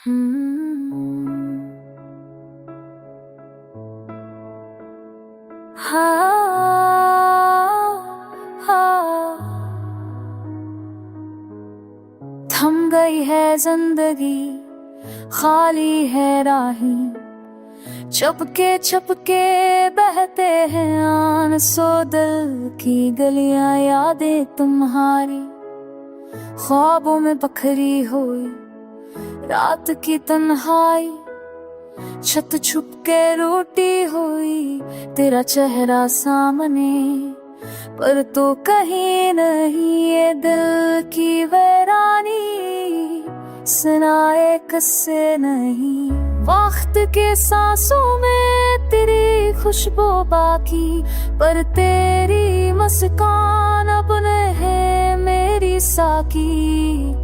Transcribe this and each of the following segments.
हम्म। हाँ, हाँ। थम गई है जिंदगी, खाली है राहें, चपके चपके बहते हैं आंसू दिल की गलियां, यादें तुम्हारी ख्वाबों में बखरी हुई, रात की तन्हाई छत छुप के रूठी हुई, तेरा चेहरा सामने पर तो कहीं नहीं, ये दिल की वीरानी सुनाए किससे नहीं। वक्त के सांसों में तेरी खुशबू बाकी, पर तेरी मुस्कान अब है मेरी साकी।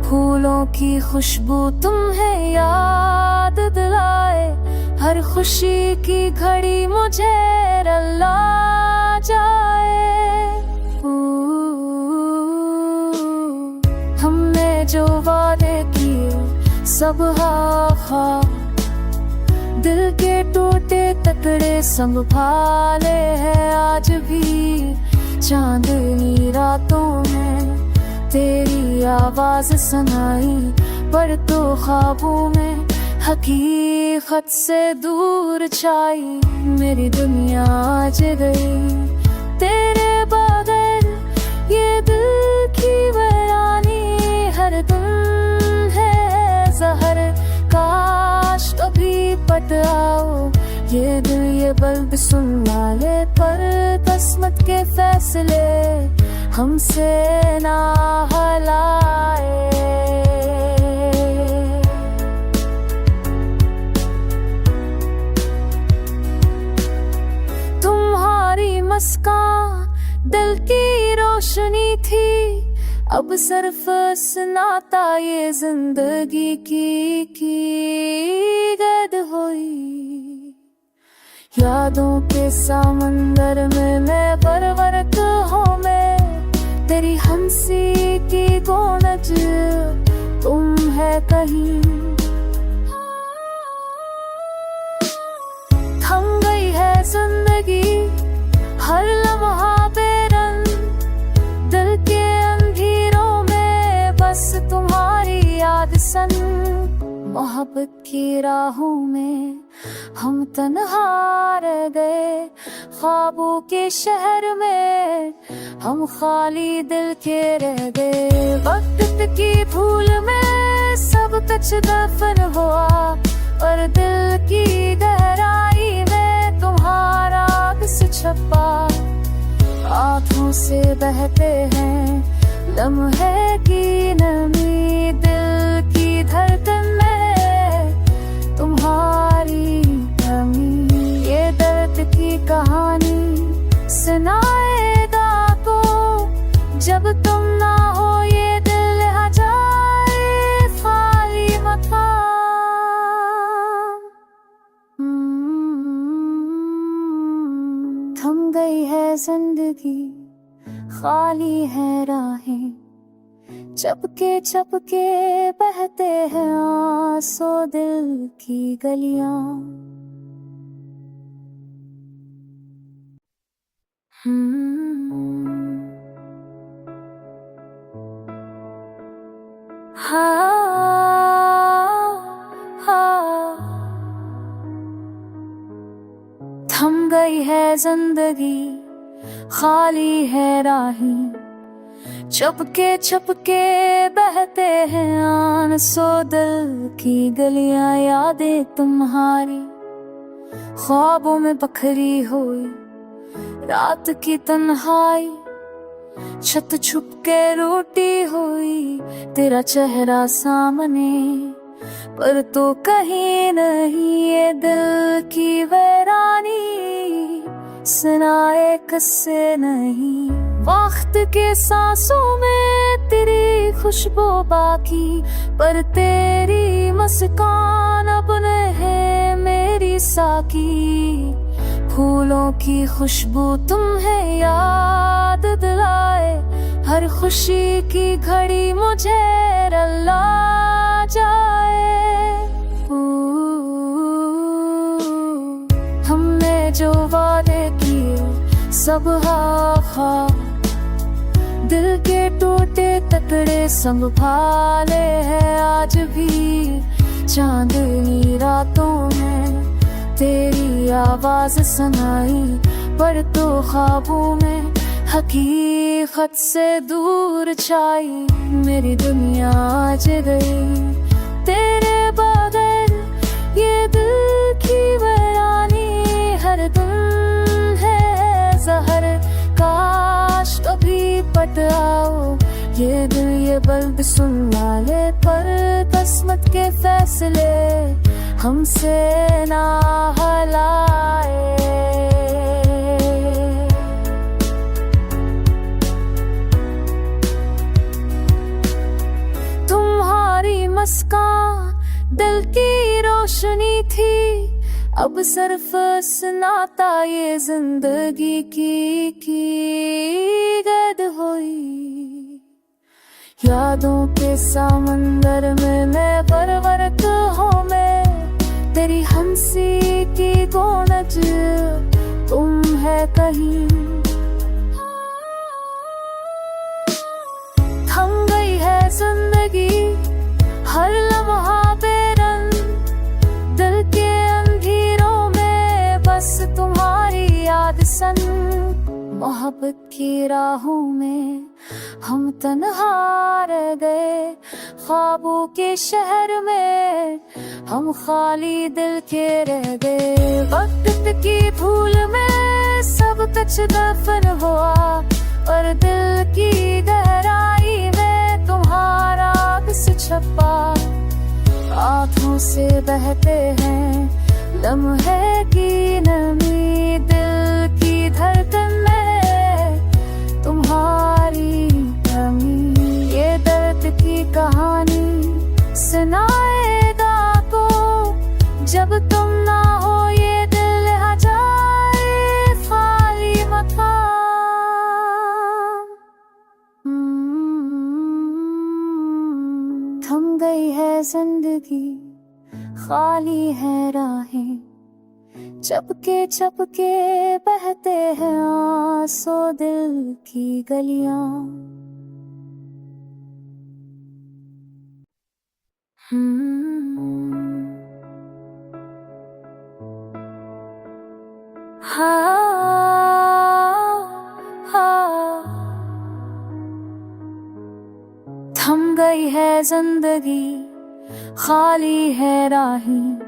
फूलों की खुशबू तुम्हें याद दिलाए, हर खुशी की घड़ी मुझे रुला जाए। हमने जो वादे किए सब हा, दिल के टूटे टुकड़े संभाले हैं आज भी। चांदनी रातों में तेरी आवाज सुनाई, पर तो ख्वाबों में हकीकत से दूर छाई। मेरी दुनिया आज गई तेरे बगैर, ये दिल की वीरानी हर दिन है जहर। काश कभी पट आओ ये दिल ये बल्ब सुना ले, पर किस्मत के फैसले हमसे ना हलाए। तुम्हारी मुस्कान दिल की रोशनी थी, अब सिर्फ सुनाता ये जिंदगी की गद हुई। यादों के समंदर में मैं परवरत हूँ, मैं तेरी हंसी की गोनज तुम है कहीं। थम गई है जिंदगी, हर लम्हा बेरंग, दिल के अंधेरों में बस तुम्हारी याद सन। मोहब्बत की राहों में हम तन्हा रह गए, ख्वाबों के शहर में हम खाली दिल के रह गए। वक्त की भूल में सब कुछ दफन हुआ, और दिल की गहराई में तुम्हारा किस छपा। आँखों से बहते हैं लम्हे की नमी, दिल की धड़कन में तुम्हारी कमी। ये दर्द की कहानी सुनाएगा को, जब तुम ना हो ये दिल आ जाए खाली मकान। थम गई है जिंदगी, खाली है राहें, चपके चपके बहते हैं आंसू दिल की गलियां। हाँ, हाँ। थम गई है जिंदगी, खाली है राहें, चपके चपके बहते हैं आंसू दिल की गलियां, यादें तुम्हारी ख्वाबों में बखरी हुई, रात की तन्हाई छत छुप के रूठी हुई, तेरा चेहरा सामने पर तो कहीं नहीं, ये दिल की वीरानी सुनाए किससे नहीं। वक्त के सांसों में तेरी खुशबू बाकी, पर तेरी मुस्कान अब है मेरी साकी। फूलों की खुशबू तुम्हें याद दिलाए, हर खुशी की घड़ी मुझे रुला जाए। सब हा दिल के टूटे टुकड़े संभाले हैं आज भी। चांदनी रातों में तेरी आवाज सुनाई, पर तो ख्वाबों में हकीकत से दूर छाई। मेरी दुनिया आज गई तेरे बगैर, ये दिल की वीरानी हर दम है जहर। काश कभी पट आओ ये दिल ये बल्ब सुना ले, पर किस्मत के फैसले हमसे ना हलाए। तुम्हारी मुस्कान दिल की रोशनी थी, अब सिर्फ सुनाता ये जिंदगी की गद हुई। यादों के समंदर में मैं परवरत हूँ, मैं तेरी हंसी की गोनज तुम है कहीं। थम गई है जिंदगी हर लम्हा बेरंग, दिल के अंधेरों में बस तुम्हारी याद सन। मोहब्बत की राहों में हम तन्हा रह गए, ख्वाबों के शहर में हम खाली दिल के रह गए। वक्त की भूल में सब कुछ दफन हुआ, और दिल की गहराई में तुम्हारा किस छपा। आँखों से बहते हैं लम्हे की नमी, दिल की धड़कन में तुम्हारी कमी। ये दर्द की कहानी सुनाएगा को, जब तुम ना हो ये दिल आ जाए खाली मकान। थम गई है जिंदगी खाली है राहें, चपके चपके बहते हैं आंसू दिल की गलियां। थम गई है जिंदगी खाली है राहें,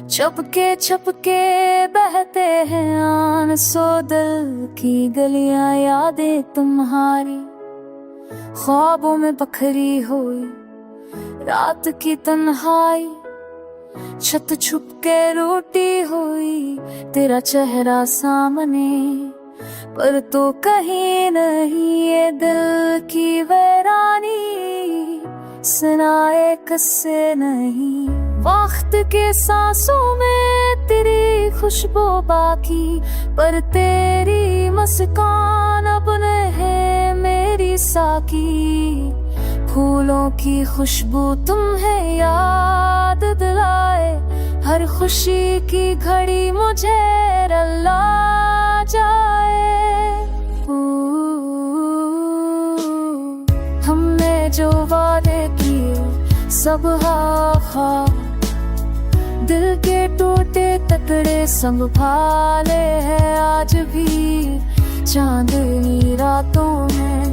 चपके चपके बहते हैं आंसू दिल की गलियां। यादें तुम्हारी ख्वाबों में बखरी हुई, रात की तन्हाई छत छुप के रोटी हुई। तेरा चेहरा सामने पर तो कहीं नहीं, ये दिल की वीरानी सुनाए किससे नहीं। वक्त के सांसों में तेरी खुशबू बाकी, पर तेरी मुस्कान अब है मेरी साकी। फूलों की खुशबू तुम्हें याद दिलाए, हर खुशी की घड़ी मुझे रुला जाए। हमने जो वादे किए सब हा दिल के टूटे टुकड़े संभाले हैं आज भी। चांदनी रातों में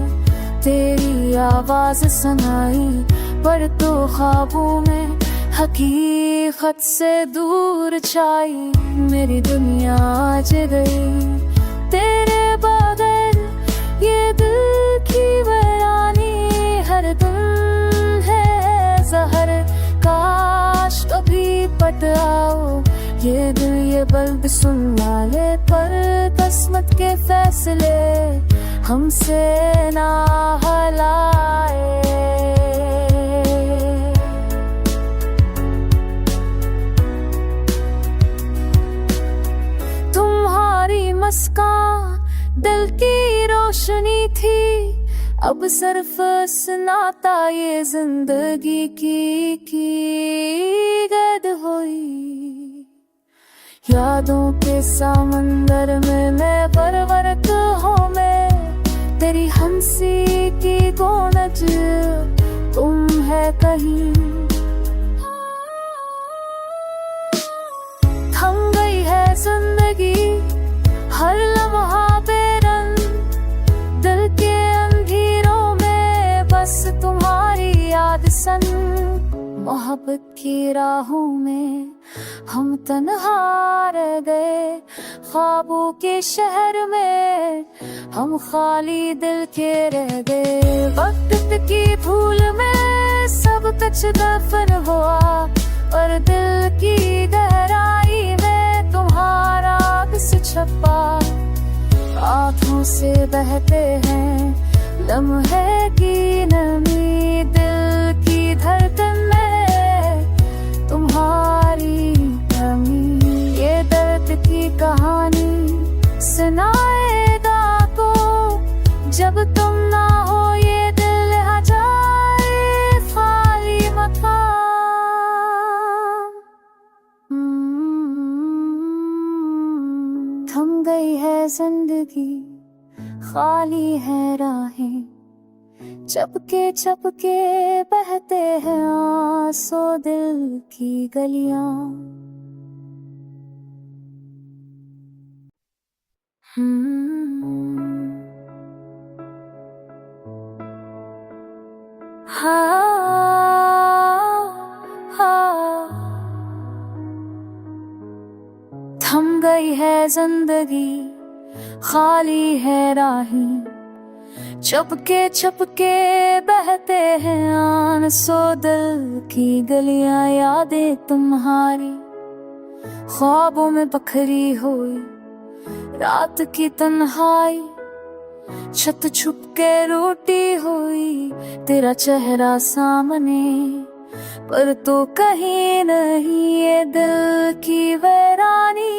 तेरी आवाज सुनाई, पर तो ख्वाबों में हकीकत से दूर छाई। मेरी दुनिया आज गई तेरे बगैर, ये दिल की वीरानी हर दम है जहर। काश कभी पट आओ ये दिल ये बल्ब सुना ले, पर किस्मत के फैसले हमसे ना हलाए। तुम्हारी मुस्कान दिल की रोशनी थी, अब सिर्फ सुनाता ये जिंदगी की गद हुई। यादों के समंदर में मैं परवरत नज तुम है कहीं। थम गई है जिंदगी हर लम्हा बेरंग, दिल के अंधेरों में बस तुम्हारी याद संग। मोहब्बत की राहों में हम तन्हा रह गए, ख्वाबों के शहर में हम खाली दिल के रह गए। वक्त की भूल में सब कुछ दफन हुआ, और दिल की गहराई में तुम्हारा किस छपा। आँखों से बहते हैं लम्हे की नमी, दिल की धड़कन में तुम्हारी कमी। ये दर्द की कहानी सुनाएगा को, जब तुम ना हो ये दिल आ जाए खाली मकान। थम गई है जिंदगी खाली है राहें, चपके चपके बहते हैं आंसू दिल की गलियां। थम गई है जिंदगी खाली है राहें, चपके चपके बहते हैं आंसू दिल की गलियां। यादें तुम्हारी ख्वाबों में बखरी हुई, रात की तन्हाई छत छुप के रोटी हुई। तेरा चेहरा सामने पर तो कहीं नहीं, ये दिल की वीरानी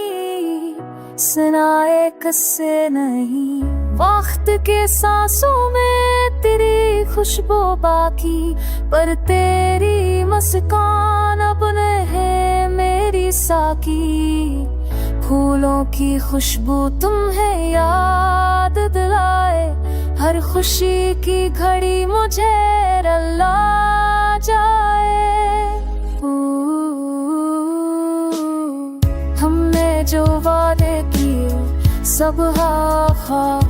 सुनाए किससे नहीं। वक्त के सांसों में तेरी खुशबू बाकी, पर तेरी मुस्कान अब है मेरी साकी। फूलों की खुशबू तुम्हें याद दिलाए, हर खुशी की घड़ी मुझे रुला जाए। हमने जो वादे किए सब हा,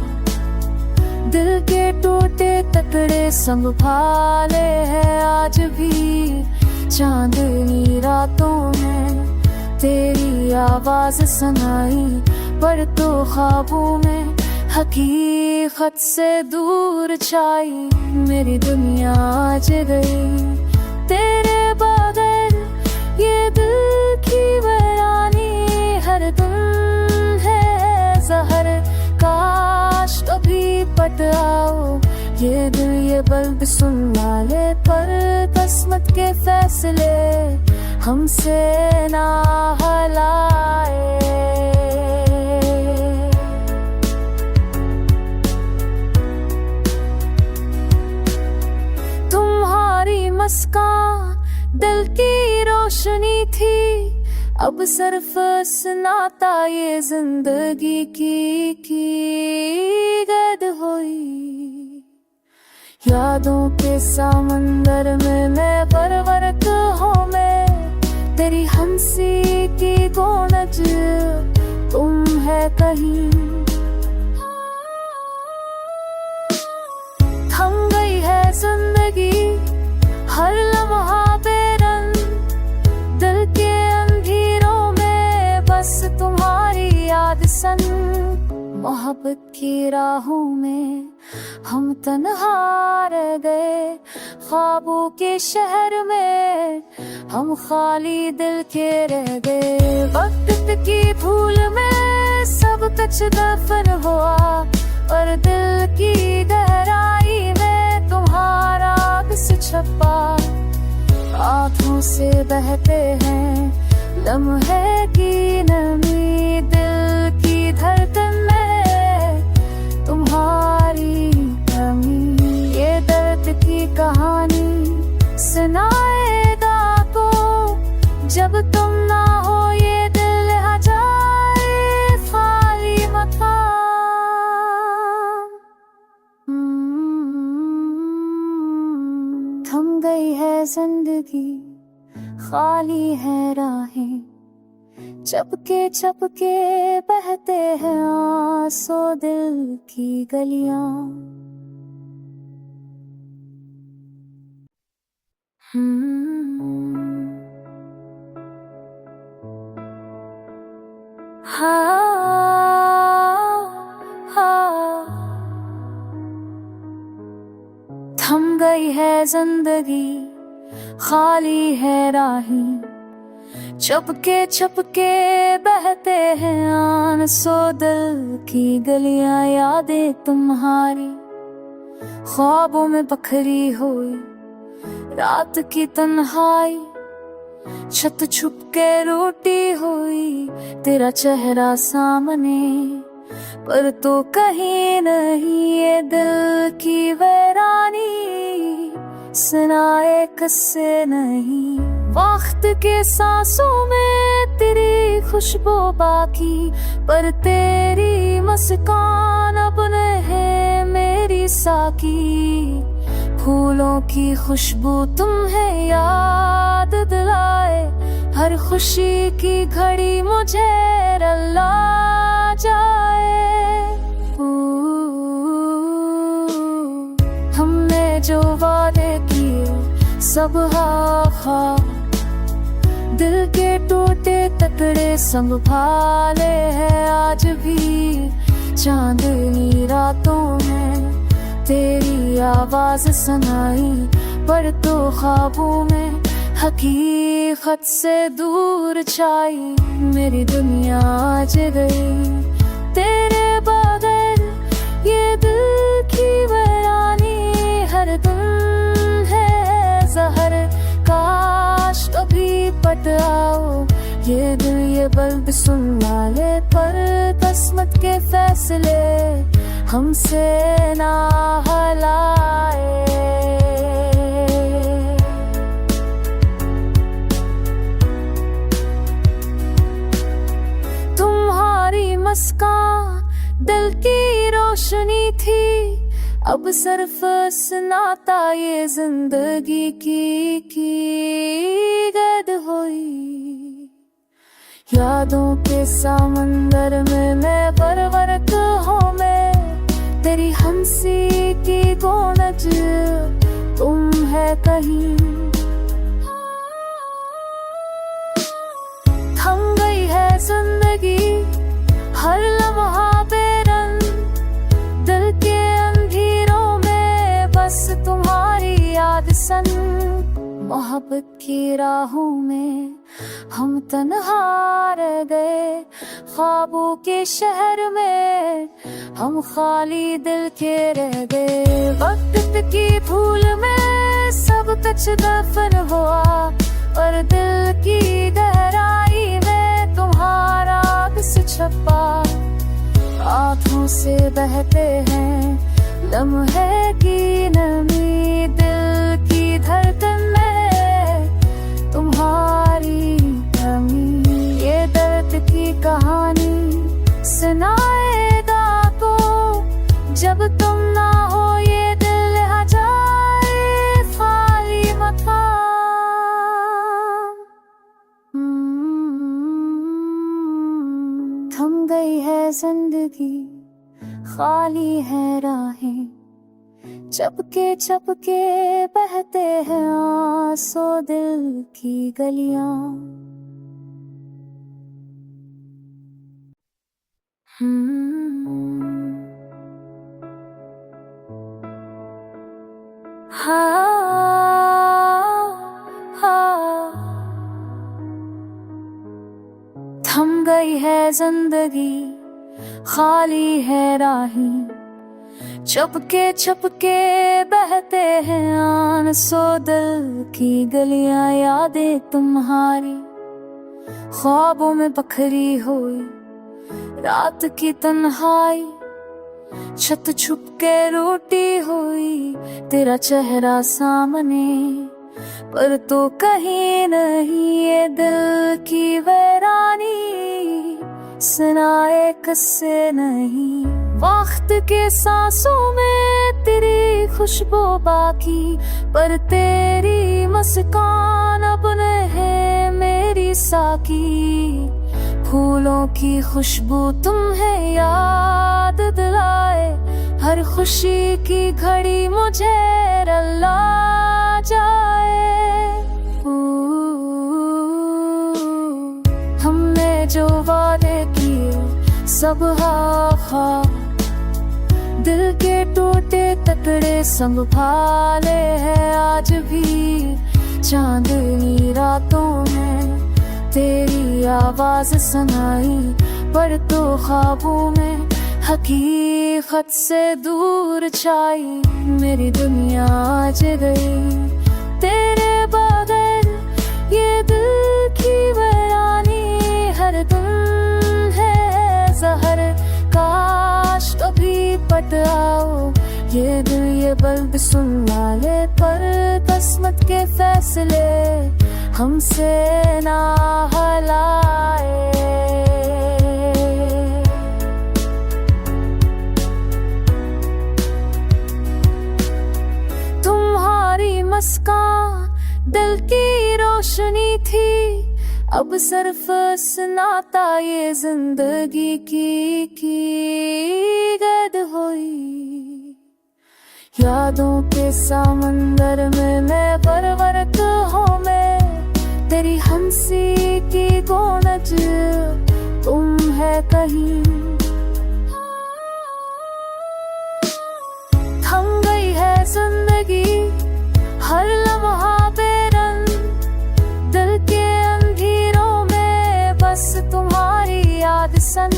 दिल के टूटे टुकड़े संभाले हैं आज भी। चांदनी रातों में तेरी आवाज सुनाई, पर तो ख्वाबों में हकीकत से दूर छाई। मेरी दुनिया आज गई तेरे बगैर, ये दिल की वीरानी हर दम है जहर। काश कभी पट आओ ये दिल ये बल्ब सुना ले, पर किस्मत के फैसले हमसे ना हलाए। तुम्हारी मुस्कान दिल की रोशनी थी, अब सिर्फ सुनाता ये जिंदगी की गद हुई। यादों के समंदर में मैं परवरत हूँ, मैं तेरी हंसी की गोनज तुम है कहीं। थम गई है जिंदगी हर लम्हा बेरंग, दिल के अंधेरों में बस तुम्हारी याद संग। मोहब्बत की राहों में हम तन्हा रह गए, ख्वाबों के शहर में हम खाली दिल के रह गए। वक्त की भूल में सब कुछ दफन हुआ, और दिल की गहराई में तुम्हारा किस छपा। आँखों से बहते हैं लम्हे की नमी, दिल की धड़कन में तुम्हारी कमी। ये दर्द की कहानी सुनाएगा को, जब तुम ना हो ये दिल आ जाए खाली मकान। जिंदगी, खाली है राहें, चपके चपके बहते हैं आंसू दिल की गलियां। थम गई है जिंदगी, खाली है राहें, चपके चपके बहते हैं आंसू दिल की गलियां। यादें तुम्हारी ख्वाबों में बखरी हुई, रात की तन्हाई छत छुप के रूठी हुई। तेरा चेहरा सामने पर तो कहीं नहीं, ये दिल की वीरानी सुनाए किससे नहीं। वक्त के सांसों में तेरी खुशबू बाकी, पर तेरी मुस्कान अब नहीं मेरी साकी। फूलों की खुशबू तुम्हें याद दिलाए, हर खुशी की घड़ी मुझे रुला जाए। हमने जो वादे किए सब हा, दिल के टूटे टुकड़े संभाले हैं आज भी। चांदनी रातों में तेरी आवाज सुनाई, पर तो ख्वाबों में हकीकत से दूर छाई। मेरी दुनिया आज गई तेरे बगैर, ये दिल की वीरानी हर दम है जहर। काश कभी पट आओ ये दिल ये बल्ब सुना ले, पर किस्मत के फैसले हमसे ना हलाए। तुम्हारी मुस्कान दिल की रोशनी थी, अब सिर्फ सुनाता ये जिंदगी की गद हुई। यादों के समंदर में मैं बरवरत हूँ, मैं तेरी हंसी की गोनज तुम है कहीं। थम गई है जिंदगी, हर लम्हा बेरंग, दिल के अंधेरों में बस तुम्हारी याद सन। मोहब्बत की राहों में हम तन्हा रह गए, ख्वाबों के शहर में हम खाली दिल के रह गए। वक्त की भूल में सब कुछ दफन हुआ, और दिल की गहराई में तुम्हारा किस छपा। आँखों से बहते हैं लम्हे की नमी, दिल की धड़कन में तुम्हारी कमी। ये दर्द की कहानी सुनाएगा को, जब तुम ना हो ये दिल आ जाए खाली मकान। थम गई है जिंदगी, खाली है राहें, चपके चपके बहते हैं आंसू दिल की गलियां। थम गई है जिंदगी, खाली है राहें, चपके चपके बहते हैं आंसू दिल की गलियां। यादें तुम्हारी ख्वाबों में बखरी हुई, रात की तन्हाई छत छुप के रूठी हुई। तेरा चेहरा सामने पर तो कहीं नहीं, ये दिल की वीरानी सुनाए किससे नहीं। वक्त के सांसों में तेरी खुशबू बाकी, पर तेरी मुस्कान अब है मेरी साकी। फूलों की खुशबू तुम्हें याद दिलाए, हर खुशी की घड़ी मुझे रुला जाए। हमने जो वादे किए सब खा, दिल के टूटे टुकड़े संभाले हैं आज भी। चांदनी रातों में तेरी आवाज सुनाई, पर तो ख्वाबों में हकीकत से दूर छाई। मेरी दुनिया आज गई तेरे बगैर, ये दिल की वीरानी हर दम है जहर। काश कभी पट आओ ये दिल ये बल्ब सुना ले, पर किस्मत के फैसले हमसे ना हलाए। तुम्हारी मुस्कान दिल की रोशनी थी, अब सिर्फ सुनाता ये जिंदगी की गद हुई। यादों के समंदर में मैं परवरत हूँ मैं, तेरी हंसी की गोनज तुम है कहीं। थम गई है जिंदगी हर लम्हा बेरंग, दिल के अंधेरों में बस तुम्हारी याद सन।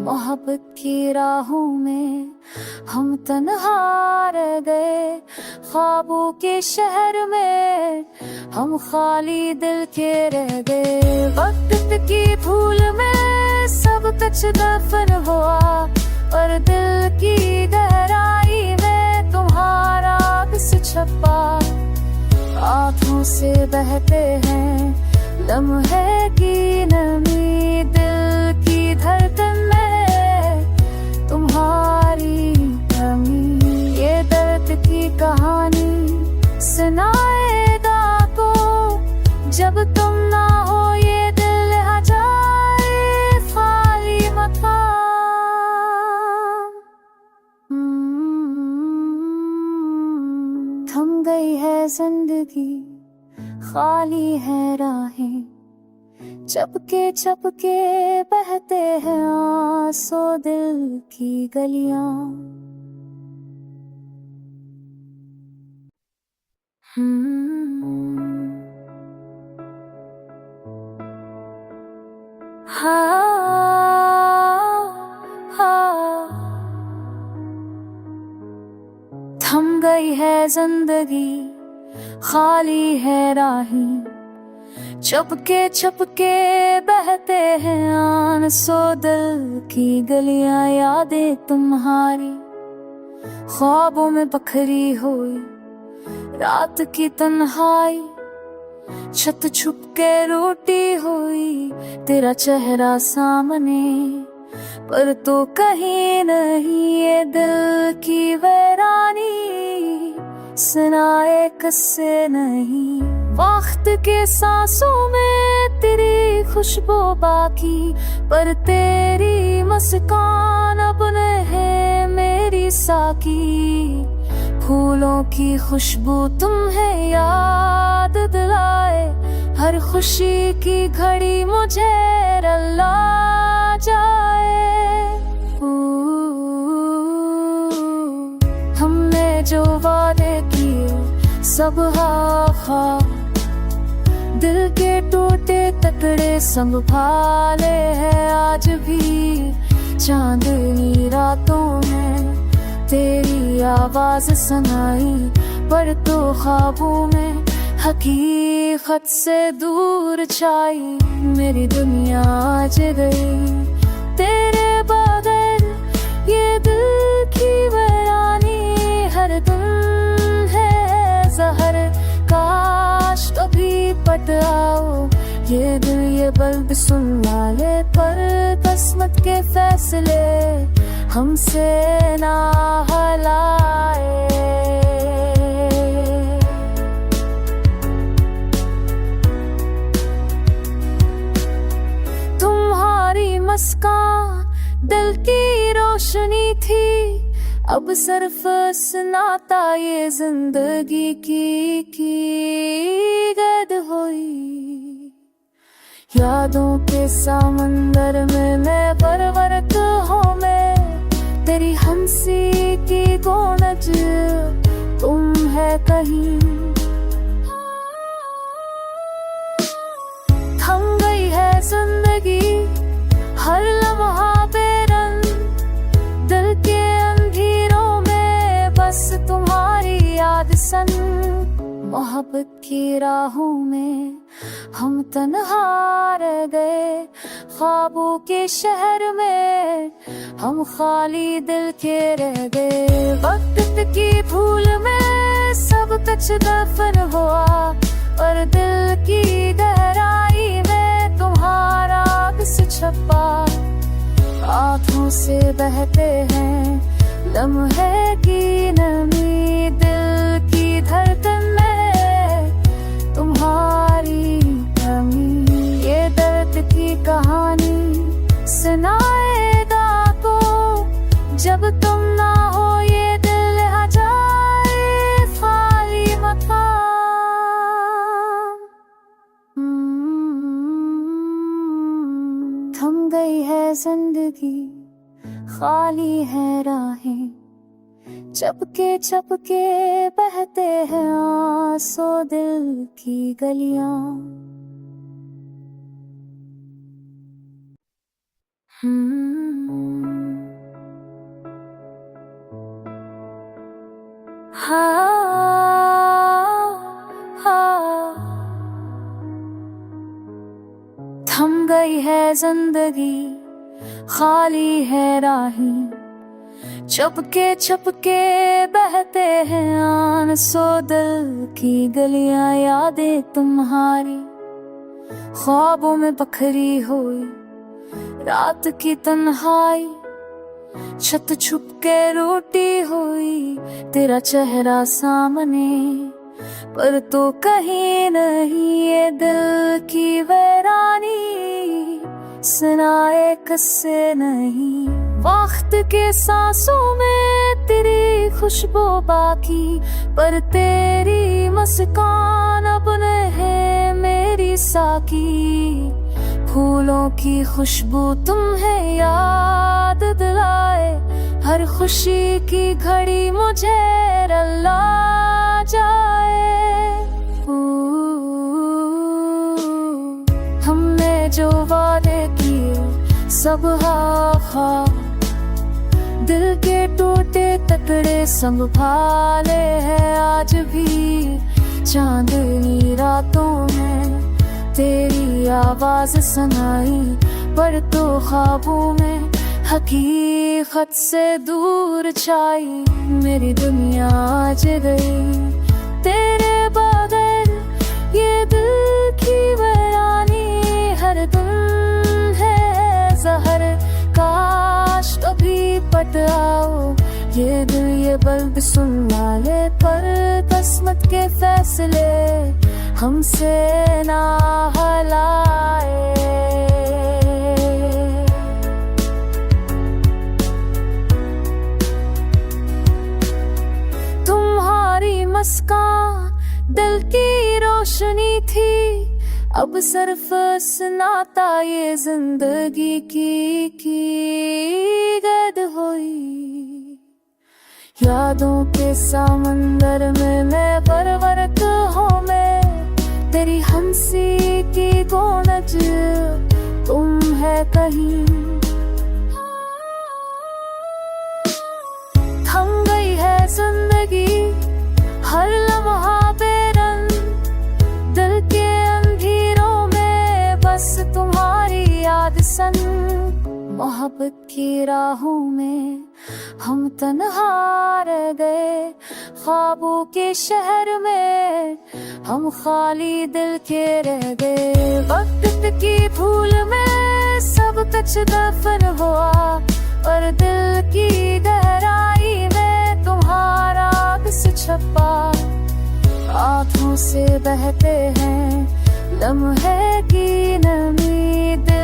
मोहब्बत की राहों में हम तन्हा रह गए, ख्वाबों के शहर में हम खाली दिल के रह गए। वक्त की भूल में सब कुछ दफन हुआ, पर दिल की गहराई में तुम्हारा किस छपा। आँखों से बहते हैं लम्हे की नमी, दिल की धड़कन में तुम्हारी कमी। ये दर्द की कहानी सुनाएगा को, जब तुम ना हो ये दिल आ जाए खाली मकान। थम गई है जिंदगी खाली है राहें, चपके चपके बहते हैं आंसू दिल की गलियां। थम गई है जिंदगी खाली है राहें, चपके चपके बहते हैं आंसू दिल की गलियां। यादें तुम्हारी ख्वाबों में बखरी हुई, रात की तन्हाई छत छुप के रोटी हुई। तेरा चेहरा सामने पर तो कहीं नहीं, ये दिल की वीरानी सुनाए किससे नहीं। वक्त के सांसों में तेरी खुशबू बाकी, पर तेरी मुस्कान अब है मेरी साकी। फूलों की खुशबू तुम्हें याद दिलाए, हर खुशी की घड़ी मुझे रुला जाए। हमने जो वादे किए सब खा, दिल के टूटे टुकड़े संभाले हैं आज भी। चांदनी रातों में तेरी आवाज सुनाई, पर तो ख्वाबों में हकीकत से दूर छाई। मेरी दुनिया आज गई तेरे बगैर, ये दिल की वीरानी हर दम है जहर। काश कभी पट आओ ये दिल ये बल्ब सुना ले, पर किस्मत के फैसले हमसे ना हलाए। तुम्हारी मुस्कान दिल की रोशनी थी, अब सिर्फ सुनाता ये जिंदगी की गद हुई। यादों के समंदर में मैं परवरत हूँ, मैं तेरी हंसी की गोनज तुम है कहीं। थम गई है जिंदगी हर लम्हा बेरंग, दिल के अंधेरों में बस तुम्हारी याद सन। मोहब्बत की राहों में हम तन्हा रह गए, ख्वाबों के शहर में हम खाली दिल के रह गए। वक्त की भूल में सब कुछ दफन हुआ, और दिल की गहराई में तुम्हारा अक्स छपा। आँखों से बहते हैं लम्हे की नमी, दिल की धड़कन में तुम्हारी कमी। ये दर्द की कहानी सुनाएगा को, जब तुम ना हो ये दिल आ जाए खाली मकान। थम गई है जिंदगी खाली है राहें, चपके चपके बहते हैं आंसू दिल की गलियां। थम गई है जिंदगी खाली है राहें, चपके चपके बहते हैं आंसू दिल की गलियां। यादें तुम्हारी ख्वाबों में बखरी हुई, रात की तन्हाई छत छुप के रोटी हुई। तेरा चेहरा सामने पर तो कहीं नहीं, ये दिल की वीरानी सुनाए किससे नहीं। वक्त के सांसों में तेरी खुशबू बाकी, पर तेरी मुस्कान अब नहीं मेरी साकी। फूलों की खुशबू तुम्हें याद दिलाए, हर खुशी की घड़ी मुझे रुला जाए। हमने जो वादे किए सब हा, दिल के टूटे टुकड़े संभाले हैं आज भी। चांदनी रातों में तेरी आवाज सुनाई, पर तो ख्वाबों में हकीकत से दूर छाई। मेरी दुनिया आज गई तेरे बगैर, ये दिल की वीरानी हर दम है जहर। काश कभी पट आओ ये दिल ये बल्ब सुना ले, पर किस्मत के फैसले हमसे ना हलाए। तुम्हारी मुस्कान दिल की रोशनी थी, अब सिर्फ सुनाता ये जिंदगी की गद हुई। यादों के समंदर में मैं परवरत हूँ, मैं तेरी हंसी की गोनज तुम है कहीं। थम गई है जिंदगी हर लम्हा बेरंग, दिल के अंधेरों में बस तुम्हारी याद सन। मोहब्बत की राहों में हम तन्हा रह गए, ख्वाबों के शहर में हम खाली दिल के रह गए। वक्त की भूल में सब कुछ दफन हुआ, और दिल की गहराई में तुम्हारा किस छपा, आँखों से बहते हैं लम्हे की नमी, दिल